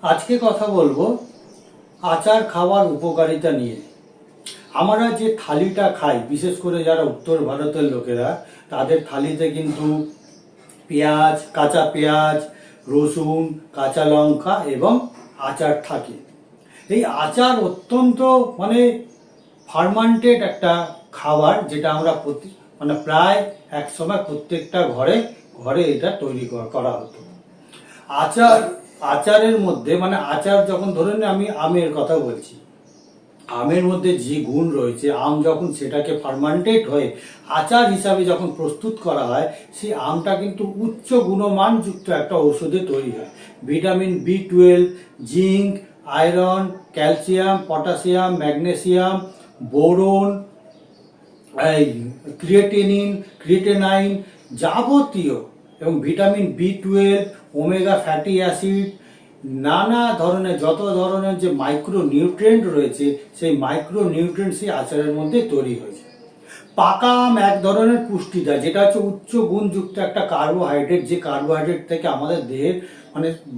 আজকে কথা বলবো আচার খাওয়ার উপকারিতা নিয়ে। আমরা যে থালিটা খাই, বিশেষ করে যারা উত্তর ভারতের লোকেরা, তাদের থালিতে কিন্তু পেঁয়াজ, কাঁচা পেঁয়াজ, রসুন, কাঁচা লঙ্কা এবং আচার থাকে। এই আচার অত্যন্ত ফার্মান্টেড একটা খাবার, যেটা আমরা প্রায় এক সময় প্রত্যেকটা ঘরে ঘরে এটা তৈরি করা হতো। আচার আচারের মধ্যে আচার যখন ধরেন, আমি আমের কথা বলছি, আমের মধ্যে যে গুণ রয়েছে, আম যখন সেটাকে ফার্মান্টেড হয়ে আচার হিসাবে যখন প্রস্তুত করা হয়, সেই আমটা কিন্তু উচ্চ গুণমান যুক্ত একটা ওষুধে তৈরি হয়। Vitamin B12, zinc, iron, calcium, potassium, magnesium, boron, creatinine যাবতীয়, এবং vitamin B12, omega fatty acid, নানা ধরনের যত ধরনের যে মাইক্রো নিউট্রিয়েন্ট রয়েছে, সেই মাইক্রো নিউট্রিয়েন্ট সেই আচারের মধ্যে তৈরি হয়েছে। পাকা আম এক ধরনের পুষ্টি দেয়, যেটা হচ্ছে উচ্চ গুণযুক্ত একটা কার্বোহাইড্রেট, যে কার্বোহাইড্রেট থেকে আমাদের দেহের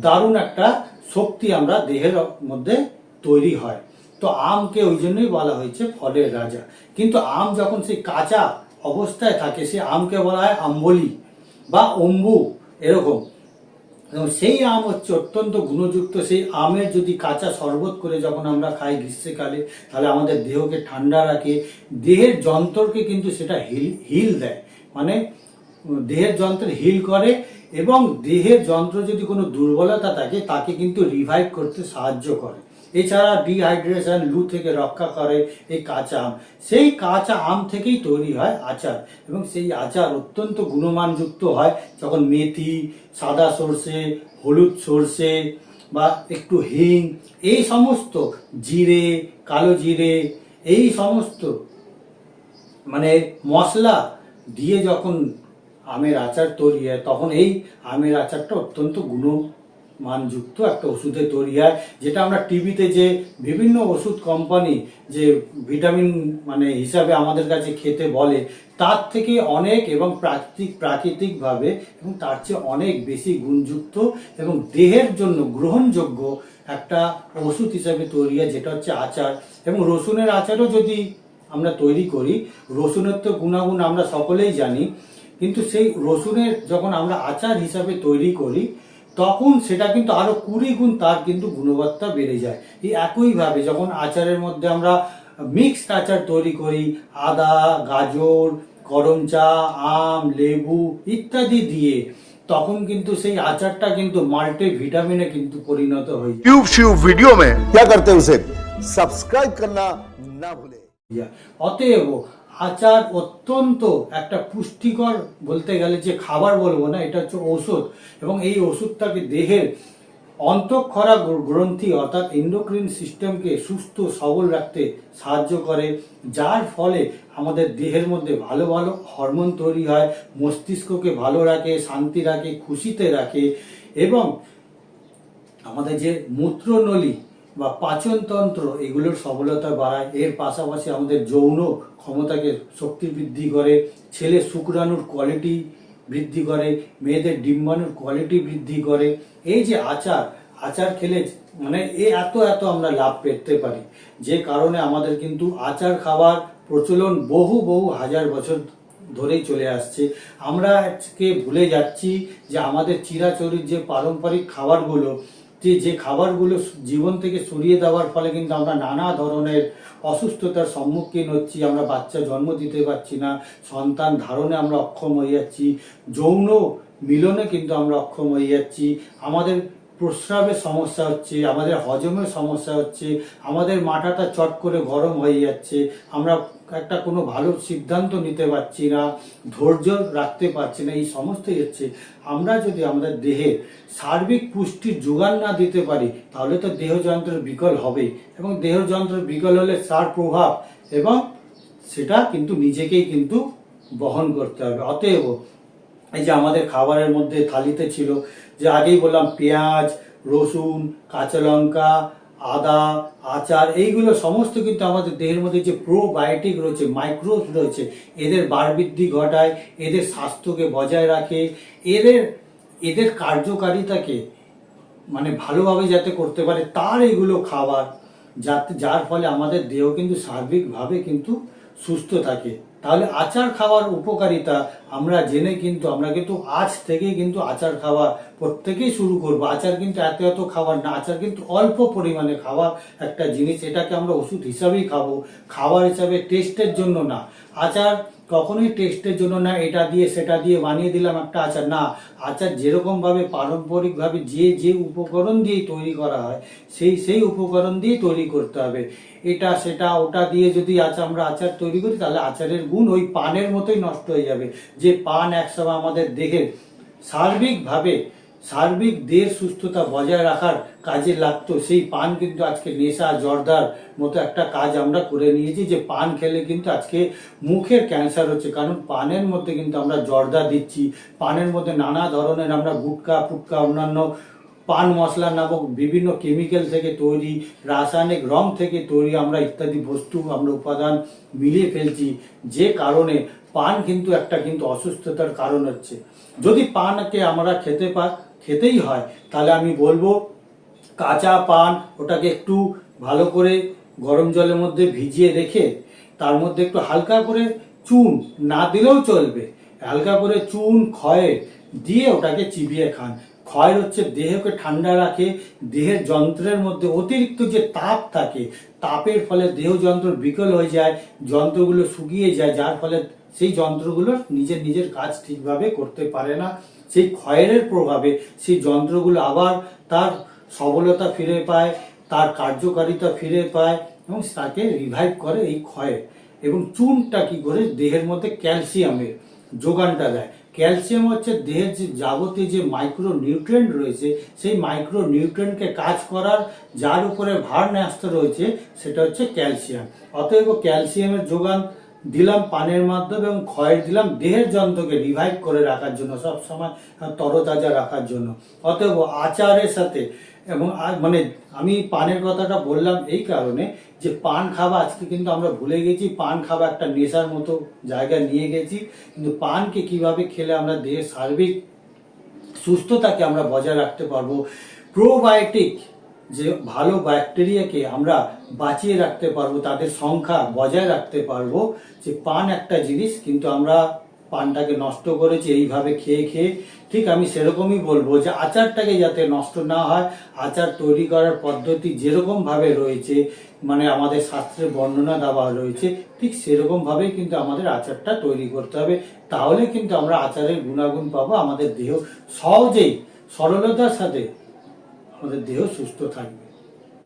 দারুণ একটা শক্তি আমরা দেহের মধ্যে তৈরি হয়। তো আমকে ওই জন্যই বলা হয়েছে ফলের রাজা। কিন্তু আম যখন সেই কাঁচা অবস্থায় থাকে, সেই আমকে বলা হয় আম্বলি বা অম্বু, এরকম। এবং সেই আম হচ্ছে অত্যন্ত গুণযুক্ত। সেই আমের যদি কাঁচা শরবত করে যখন আমরা খাই গ্রীষ্মকালে, তাহলে আমাদের দেহকে ঠান্ডা রাখে, দেহের যন্ত্রকে কিন্তু সেটা হিল দেয়, দেহের যন্ত্র হিল করে, এবং দেহের যন্ত্র যদি কোনো দুর্বলতা থাকে তাকে কিন্তু রিভাইভ করতে সাহায্য করে। এছাড়া ডিহাইড্রেশন, লু থেকে রক্ষা করে এই কাঁচা আম। সেই কাঁচা আম থেকেই তৈরি হয় আচার, এবং সেই আচার অত্যন্ত গুণমানযুক্ত হয় যখন মেথি, সাদা সর্ষে, হলুদ সর্ষে বা একটু হিং, এই সমস্ত জিরে, কালো জিরে, এই সমস্ত মশলা দিয়ে যখন আমের আচার তৈরি হয়, তখন এই আমের আচারটা অত্যন্ত গুণমানযুক্ত একটা ওষুধে তৈরি হয়। যেটা আমরা টিভিতে যে বিভিন্ন ওষুধ কোম্পানি যে ভিটামিন হিসাবে আমাদের কাছে খেতে বলে, তার থেকে অনেক এবং প্রাকৃতিকভাবে এবং তার চেয়ে অনেক বেশি গুণযুক্ত এবং দেহের জন্য গ্রহণযোগ্য একটা ওষুধ হিসাবে তৈরি হয়, যেটা হচ্ছে আচার। এবং রসুনের আচারও যদি আমরা তৈরি করি, রসুনের তো গুণাগুণ আমরা সকলেই জানি, কিন্তু সেই রসুনের যখন আমরা আচার হিসাবে তৈরি করি, তখন সেটা কিন্তু আরো 20 গুণ তার কিন্তু গুণবত্তা বেড়ে যায়। এই একইভাবে যখন আচারের মধ্যে আমরা মিক্সড আচার তৈরি করি, আদা, গাজর, গরম চা, আম, লেবু ইত্যাদি দিয়ে, তখন কিন্তু সেই আচারটা কিন্তু মাল্টি ভিটামিনে কিন্তু পরিণত হয়ে যায়। यूट्यूब वीडियो में क्या करते हैं उसे सब्सक्राइब करना ना भूले। অতএব আচার অত্যন্ত একটা পুষ্টিকর, বলতে গেলে যে খাবার বলবো না, এটা হচ্ছে ঔষধ। এবং এই ওষুধটাকে দেহের অন্তঃক্ষরা গ্রন্থি অর্থাৎ এন্ডোক্রিন সিস্টেমকে সুস্থ সবল রাখতে সাহায্য করে, যার ফলে আমাদের দেহের মধ্যে ভালো ভালো হরমোন তৈরি হয়, মস্তিষ্ককে ভালো রাখে, শান্তি রাখে, খুশিতে রাখে, এবং আমাদের যে মূত্রনলী বা পাচনতন্ত্র, এগুলোর সবলতা বাড়ায়। এর পাশাপাশি আমাদের যৌন ক্ষমতাকে শক্তি বৃদ্ধি করে, ছেলে শুক্রাণুর কোয়ালিটি বৃদ্ধি করে, মেয়েদের ডিম্বাণুর কোয়ালিটি বৃদ্ধি করে। এই যে আচার খেলে এত এত আমরা লাভ পেতে পারি, যে কারণে আমাদের কিন্তু আচার খাওয়ার প্রচলন বহু বহু হাজার বছর ধরেই চলে আসছে। আমরা আজকে ভুলে যাচ্ছি যে আমাদের চিরাচরিত যে পারম্পরিক খাবারগুলো, যে খাবারগুলো জীবন থেকে সরিয়ে দেওয়ার ফলে কিন্তু আমরা নানা ধরনের অসুস্থতার সম্মুখীন হচ্ছি। আমরা বাচ্চা জন্ম দিতে পারছি না, সন্তান ধারণে আমরা অক্ষম হয়ে যাচ্ছি, যৌন মিলনে কিন্তু আমরা অক্ষম হয়ে যাচ্ছি, আমাদের প্রস্রাবের সমস্যা হচ্ছে, আমাদের হজমের সমস্যা হচ্ছে, আমাদের মাথাটা চট করে গরম হয়ে যাচ্ছে, আমরা একটা কোনো ভালো সিদ্ধান্ত নিতে পারছি না, ধৈর্য রাখতে পারছি না। এই সমস্তই হচ্ছে আমরা যদি আমাদের দেহে সার্বিক পুষ্টির যোগান না দিতে পারি, তাহলে তো দেহযন্ত্রের বিকল হবে, এবং দেহযন্ত্রের বিকল হলে তার প্রভাব এবং সেটা কিন্তু নিজেকেই কিন্তু বহন করতে হবে। অতএব এই যে আমাদের খাবারের মধ্যে থালিতে ছিল, যে আগেই বললাম পেঁয়াজ, রসুন, কাঁচা লঙ্কা, আদা, আচার, এইগুলো সমস্ত কিন্তু আমাদের দেহের মধ্যে যে প্রোবায়োটিক রয়েছে, মাইক্রোবস রয়েছে, এদের বাড়বৃদ্ধি ঘটায়, এদের স্বাস্থ্যকে বজায় রাখে, এদের কার্যকারিতাকে মানে ভালোভাবে যাতে করতে পারে তার এগুলো খাবার, যার ফলে আমাদের দেহ কিন্তু সার্বিকভাবে কিন্তু সুস্থ থাকে। তাহলে আচার খাওয়ার উপকারিতা আমরা জেনে কিন্তু আমরা কিন্তু আজ থেকে কিন্তু আচার খাওয়া প্রত্যেকেই শুরু করব। আচার কিন্তু এত এত খাবার না, আচার কিন্তু অল্প পরিমাণে খাওয়ার একটা জিনিস। এটাকে আমরা ওষুধ হিসাবেই খাবো, খাবার হিসাবে টেস্টের জন্য না। আচার কখনোই টেস্টের জন্য না, এটা দিয়ে সেটা দিয়ে বানিয়ে দিলাম একটা আচার, না। আচার যেরকম ভাবে পারম্পরিকভাবে যে যে উপকরণ দিয়ে তৈরি করা হয় সেই উপকরণ দিয়ে তৈরি করতে হবে। এটা সেটা ওটা দিয়ে যদি আমরা আচার তৈরি করি তাহলে আচারের গুণ ওই পানের মতোই নষ্ট হয়ে যাবে। যে পান একসময় আমাদের দেহের সার্বিক দেহের সুস্থতা বজায় রাখার কাজে লাগতো, সেই পান কিন্তু আজকে নেশা জর্দার মতো একটা কাজ আমরা করে নিয়েছি। যে পান খেলে কিন্তু আজকে মুখের ক্যান্সার হচ্ছে, কারণ পানের মধ্যে কিন্তু আমরা জর্দা দিচ্ছি, পানের মধ্যে নানা ধরনের আমরা গুটকা ফুটকা অন্যান্য পান মশলা নামক বিভিন্ন কেমিক্যাল থেকে তৈরি, রাসায়নিক রং থেকে তৈরি আমরা ইত্যাদি বস্তু আমরা উপাদান মিলিয়ে ফেলছি, যে কারণে পান কিন্তু একটা কিন্তু অসুস্থতার কারণ হচ্ছে। যদি পানকে আমরা খেতেই হয় তাহলে আমি বলবো কাঁচা পান ওটাকে একটু ভালো করে গরম জলের মধ্যে ভিজিয়ে রেখে তার মধ্যে একটু হালকা করে চুন না দিলেও চলবে, হালকা করে চুন খয়ে দিয়ে ওটাকে চিবিয়ে খান। ক্ষয় হচ্ছে দেহকে ঠান্ডা রাখে, দেহের যন্ত্রের মধ্যে অতিরিক্ত যে তাপ থাকে তাপের ফলে দেহ যন্ত্র বিকল হয়ে যায়, যন্ত্রগুলো শুকিয়ে যায়, যার ফলে সেই যন্ত্রগুলো নিজের কাজ ঠিকভাবে করতে পারে না। সেই ক্ষয়ের প্রভাবে সেই যন্ত্রগুলো আবার তার সবলতা ফিরে পায়, তার কার্যকারিতা ফিরে পায় এবং তাকে রিভাইভ করে এই ক্ষয়ে। এবং চুনটা কি করে দেহের মধ্যে ক্যালসিয়ামের যোগানটা দেয়। ক্যালসিয়াম হচ্ছে দেহের যে যাবতীয় যে মাইক্রো নিউট্রিয়েন্ট রয়েছে সেই মাইক্রো নিউট্রিয়েন্টকে কাজ করার যার উপরে ভার ন্যস্ত রয়েছে সেটা হচ্ছে ক্যালসিয়াম। অতএব ক্যালসিয়ামের যোগান দিলাম পানের মাধ্যমে এবং ক্ষয় দিলাম দেহের যন্ত্রকে রিভাইভ করে রাখার জন্য, সবসময় তরতাজা রাখার জন্য। অতএব আচারের সাথে এবং মানে আমি পানের কথাটা বললাম এই কারণে যে পান খাওয়া আজকে কিন্তু আমরা ভুলে গেছি, পান খাওয়া একটা নেশার মতো জায়গায় নিয়ে গেছি। কিন্তু পানকে কিভাবে খেলে আমরা দেহের সার্বিক সুস্থতাকে আমরা বজায় রাখতে পারবো, প্রোবায়োটিক যে ভালো ব্যাকটেরিয়াকে আমরা বাঁচিয়ে রাখতে পারবো, তাদের সংখ্যা বজায় রাখতে পারবো। যে পান একটা জিনিস কিন্তু আমরা পানটাকে নষ্ট করেছি এইভাবে খেয়ে। ঠিক আমি সেরকমই বলবো যে আচারটাকে যাতে নষ্ট না হয়, আচার তৈরি করার পদ্ধতি যেরকম ভাবে রয়েছে মানে আমাদের শাস্ত্রে বর্ণনা দেওয়া রয়েছে ঠিক সেরকম ভাবেই কিন্তু আমাদের আচারটা তৈরি করতে হবে। তাহলে কিন্তু আমরা আচারের গুণাগুণ পাবো, আমাদের দেহ সহজেই সরলতার সাথে আমাদের দেহ সুস্থ থাকবে।